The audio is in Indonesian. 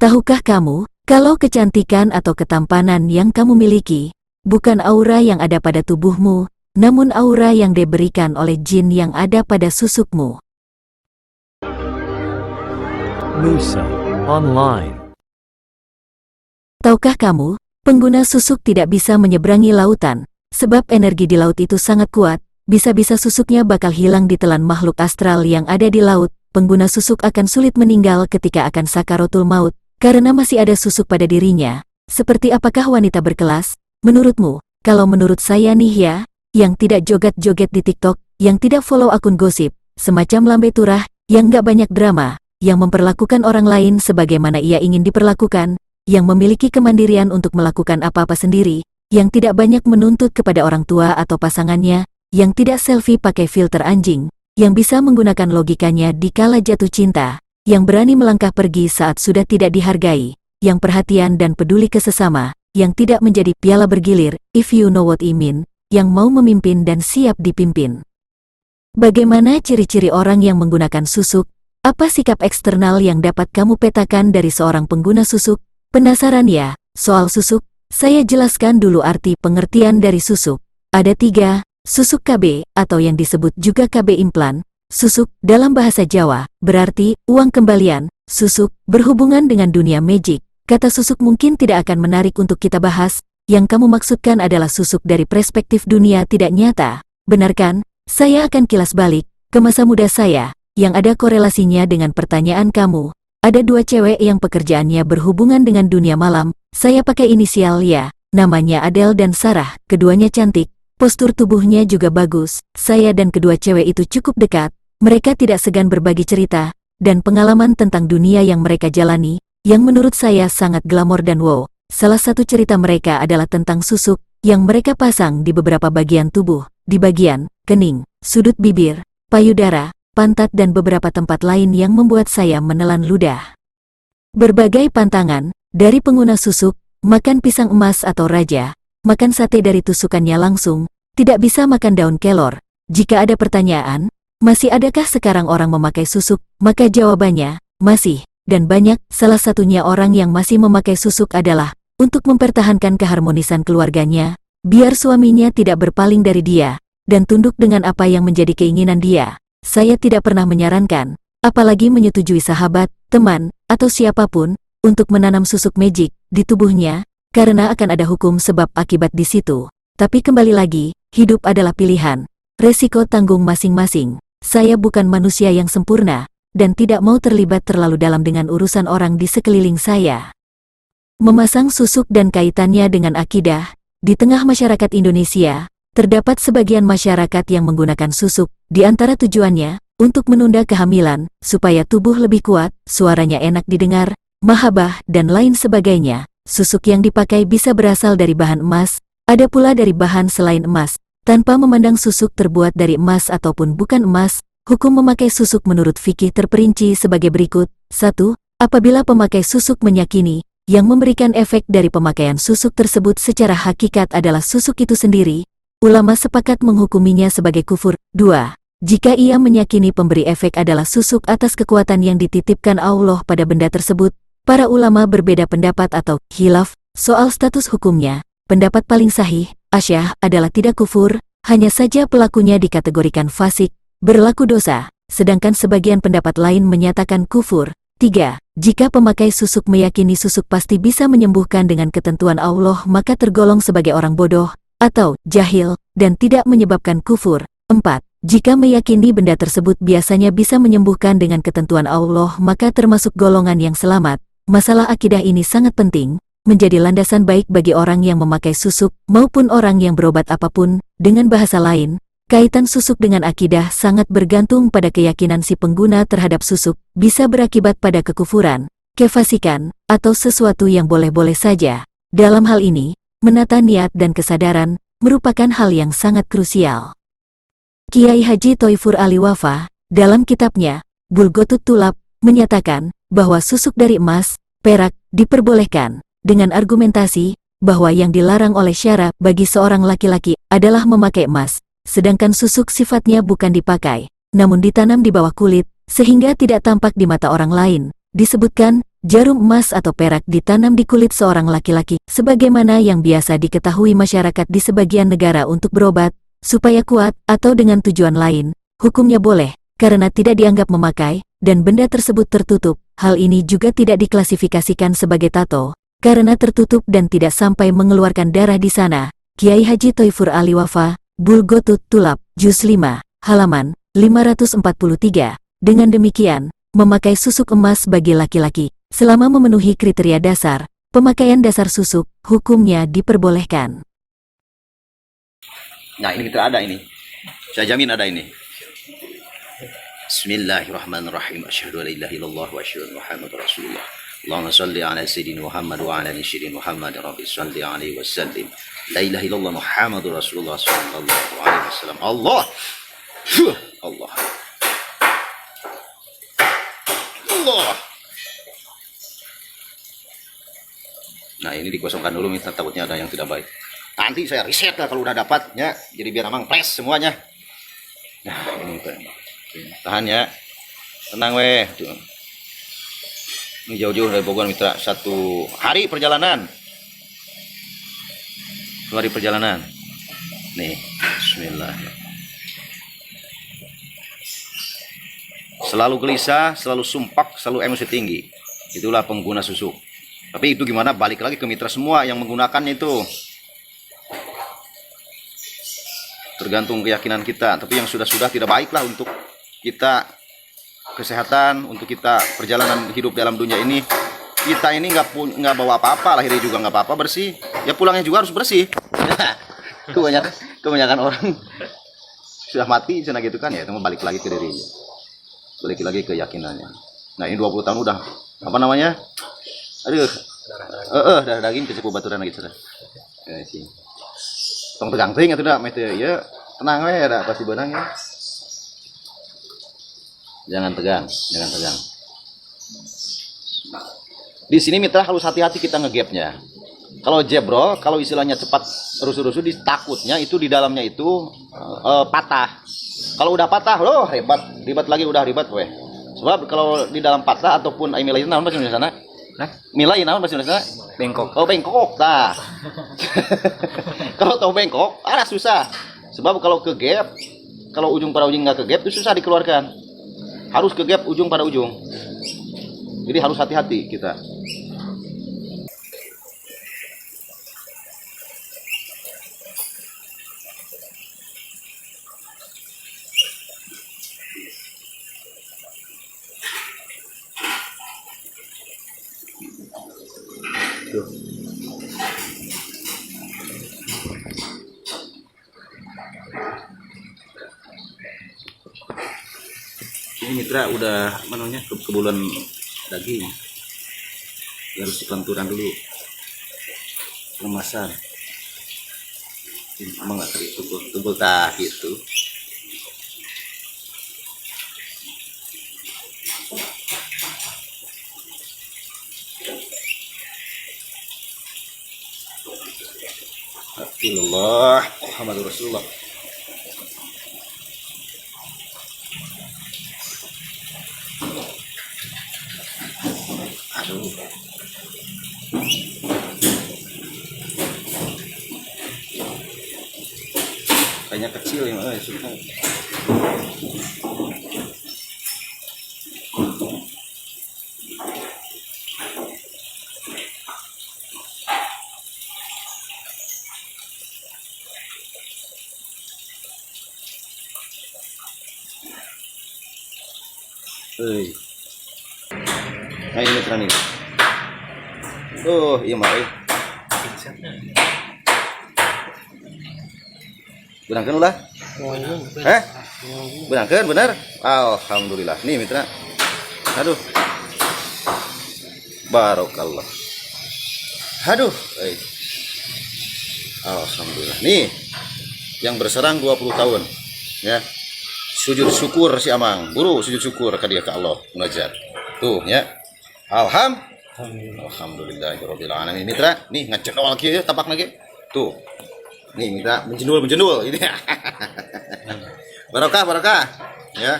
Tahukah kamu, kalau kecantikan atau ketampanan yang kamu miliki, bukan aura yang ada pada tubuhmu, namun aura yang diberikan oleh jin yang ada pada susukmu. Musa Online. Tahukah kamu, pengguna susuk tidak bisa menyeberangi lautan, sebab energi di laut itu sangat kuat, bisa-bisa susuknya bakal hilang ditelan makhluk astral yang ada di laut. Pengguna susuk akan sulit meninggal ketika akan sakaratul maut, karena masih ada susuk pada dirinya. Seperti apakah wanita berkelas? Menurutmu? Kalau menurut saya nih ya, yang tidak joget-joget di TikTok, yang tidak follow akun gosip, semacam lambe turah, yang gak banyak drama, yang memperlakukan orang lain sebagaimana ia ingin diperlakukan, yang memiliki kemandirian untuk melakukan apa-apa sendiri, yang tidak banyak menuntut kepada orang tua atau pasangannya, yang tidak selfie pakai filter anjing, yang bisa menggunakan logikanya di kala jatuh cinta, yang berani melangkah pergi saat sudah tidak dihargai, yang perhatian dan peduli ke sesama, yang tidak menjadi piala bergilir, if you know what I mean, yang mau memimpin dan siap dipimpin. Bagaimana ciri-ciri orang yang menggunakan susuk? Apa sikap eksternal yang dapat kamu petakan dari seorang pengguna susuk? Penasaran ya, soal susuk? Saya jelaskan dulu arti pengertian dari susuk. Ada 3, susuk KB, atau yang disebut juga KB implan. Susuk, dalam bahasa Jawa, berarti uang kembalian. Susuk, berhubungan dengan dunia magic. Kata susuk mungkin tidak akan menarik untuk kita bahas. Yang kamu maksudkan adalah susuk dari perspektif dunia tidak nyata. Benar kan? Saya akan kilas balik ke masa muda saya, yang ada korelasinya dengan pertanyaan kamu. Ada 2 cewek yang pekerjaannya berhubungan dengan dunia malam. Saya pakai inisial ya, namanya Adele dan Sarah. Keduanya cantik, postur tubuhnya juga bagus. Saya dan kedua cewek itu cukup dekat. Mereka tidak segan berbagi cerita dan pengalaman tentang dunia yang mereka jalani, yang menurut saya sangat glamor dan wow. Salah satu cerita mereka adalah tentang susuk yang mereka pasang di beberapa bagian tubuh, di bagian kening, sudut bibir, payudara, pantat dan beberapa tempat lain yang membuat saya menelan ludah. Berbagai pantangan, dari pengguna susuk, makan pisang emas atau raja, makan sate dari tusukannya langsung, tidak bisa makan daun kelor. Jika ada pertanyaan, masih adakah sekarang orang memakai susuk? Maka jawabannya, masih, dan banyak. Salah satunya orang yang masih memakai susuk adalah untuk mempertahankan keharmonisan keluarganya, biar suaminya tidak berpaling dari dia, dan tunduk dengan apa yang menjadi keinginan dia. Saya tidak pernah menyarankan, apalagi menyetujui sahabat, teman, atau siapapun, untuk menanam susuk magic di tubuhnya, karena akan ada hukum sebab akibat di situ. Tapi kembali lagi, hidup adalah pilihan. Resiko tanggung masing-masing. Saya bukan manusia yang sempurna, dan tidak mau terlibat terlalu dalam dengan urusan orang di sekeliling saya. Memasang susuk dan kaitannya dengan akidah. Di tengah masyarakat Indonesia, terdapat sebagian masyarakat yang menggunakan susuk, di antara tujuannya, untuk menunda kehamilan, supaya tubuh lebih kuat, suaranya enak didengar, mahabbah, dan lain sebagainya. Susuk yang dipakai bisa berasal dari bahan emas, ada pula dari bahan selain emas. Tanpa memandang susuk terbuat dari emas ataupun bukan emas, hukum memakai susuk menurut fikih terperinci sebagai berikut. 1. Apabila pemakai susuk meyakini, yang memberikan efek dari pemakaian susuk tersebut secara hakikat adalah susuk itu sendiri, ulama sepakat menghukuminya sebagai kufur. 2. Jika ia meyakini pemberi efek adalah susuk atas kekuatan yang dititipkan Allah pada benda tersebut, para ulama berbeda pendapat atau khilaf soal status hukumnya. Pendapat paling sahih, asyah, adalah tidak kufur, hanya saja pelakunya dikategorikan fasik, berlaku dosa, sedangkan sebagian pendapat lain menyatakan kufur. 3. Jika pemakai susuk meyakini susuk pasti bisa menyembuhkan dengan ketentuan Allah, maka tergolong sebagai orang bodoh, atau jahil, dan tidak menyebabkan kufur. 4. Jika meyakini benda tersebut biasanya bisa menyembuhkan dengan ketentuan Allah, maka termasuk golongan yang selamat. Masalah akidah ini sangat penting, menjadi landasan baik bagi orang yang memakai susuk, maupun orang yang berobat apapun. Dengan bahasa lain, kaitan susuk dengan akidah sangat bergantung pada keyakinan si pengguna terhadap susuk, bisa berakibat pada kekufuran, kefasikan, atau sesuatu yang boleh-boleh saja. Dalam hal ini, menata niat dan kesadaran, merupakan hal yang sangat krusial. Kiai Haji Thoifur Ali Wafa, dalam kitabnya, Bulghotut Tulab, menyatakan, bahwa susuk dari emas, perak, diperbolehkan, dengan argumentasi bahwa yang dilarang oleh syara bagi seorang laki-laki adalah memakai emas, sedangkan susuk sifatnya bukan dipakai, namun ditanam di bawah kulit, sehingga tidak tampak di mata orang lain. Disebutkan, jarum emas atau perak ditanam di kulit seorang laki-laki, sebagaimana yang biasa diketahui masyarakat di sebagian negara untuk berobat, supaya kuat, atau dengan tujuan lain, hukumnya boleh, karena tidak dianggap memakai, dan benda tersebut tertutup. Hal ini juga tidak diklasifikasikan sebagai tato, karena tertutup dan tidak sampai mengeluarkan darah di sana. Kiai Haji Thoifur Ali Wafa, Bulgotut Tulap, Juz 5, halaman 543. Dengan demikian, memakai susuk emas bagi laki-laki, selama memenuhi kriteria dasar, pemakaian dasar susuk, hukumnya diperbolehkan. Nah ini mitra ada ini. Saya jamin ada ini. Bismillahirrahmanirrahim. Asyhadu an la ilaha illallah wa asyhadu anna Muhammadar Rasulullah. Allahumma shalli ala sayyidina Muhammad wa ala ali sayyidina Muhammad. Rabbi shalli alaihi wa sallim. La ilaha illallah Muhammadur Rasulullah sallallahu alaihi wasallam. Allah. Allah. Allah. Nah ini dikosongkan dulu mitra, takutnya ada yang tidak baik. Nanti saya riset lah kalau udah dapat ya. Jadi biar amang press semuanya. Nah ini mitra. Tahan ya, tenang weh. Ini jauh-jauh dari Bogor mitra, 1 hari perjalanan. 2 hari perjalanan. Nih, Bismillah. Selalu gelisah, selalu sumpak, selalu emosi tinggi. Itulah pengguna susuk. Tapi itu gimana? Balik lagi ke mitra semua yang menggunakannya itu. Tergantung keyakinan kita. Tapi yang sudah-sudah tidak baiklah untuk kita kesehatan, untuk kita perjalanan hidup dalam dunia ini. Kita ini nggak bawa apa-apa, lahirnya juga nggak apa-apa, bersih. Ya pulangnya juga harus bersih. Kebanyakan orang sudah mati sana gitu kan ya, itu balik lagi ke dirinya, balik lagi ke keyakinannya. Nah ini 20 tahun udah apa namanya? Aduh, darah daging kecukup baturan lagi sudah. Ya sih. Tong tegang ting atuh da meh teh ya, tenang we da pasti beunang ya. Jangan tegang, jangan tegang. Di sini mitra harus hati-hati kita ngegapnya. Kalau jebrol, kalau istilahnya cepat rusuh-rusuh, takutnya itu di dalamnya itu patah. Kalau udah patah, loh ribet lagi udah ribet weh. Sebab kalau di dalam patah ataupun milai naon bahasa Indonesia sana? Milai naon bahasa Indonesia? Bengkok. Oh bengkok tah. Kalau tahu bengkok, susah. Sebab kalau ke gap, kalau ujung pada ujung nggak ke gap itu susah dikeluarkan. Harus ke gap ujung pada ujung. Jadi harus hati-hati kita. Tuh. Ini mitra udah namanya kebulan daging, harus dipelanturan dulu kemasan. Emang nggak tadi tebel tah gitu. Alhamdulillah, Muhammadur Rasulullah. Aduh. Kayaknya kecil ya, suka. Nah ini mitra nih. Oh iya mah. Berangkat lah. Berangkat benar. Alhamdulillah. Nih mitra. Aduh. Barokallah. Aduh. Alhamdulillah. Nih yang berserang 20 tahun. Ya. Sujud syukur si Amang, buru sujud syukur ke dia ke Allah, munajat. Tuh ya. Alhamdulillahirabbil alamin. Mitra, nih ngecendol lagi ya, tapak lagi. Tuh. Nih mitra, menjendul ini. Barokah ya.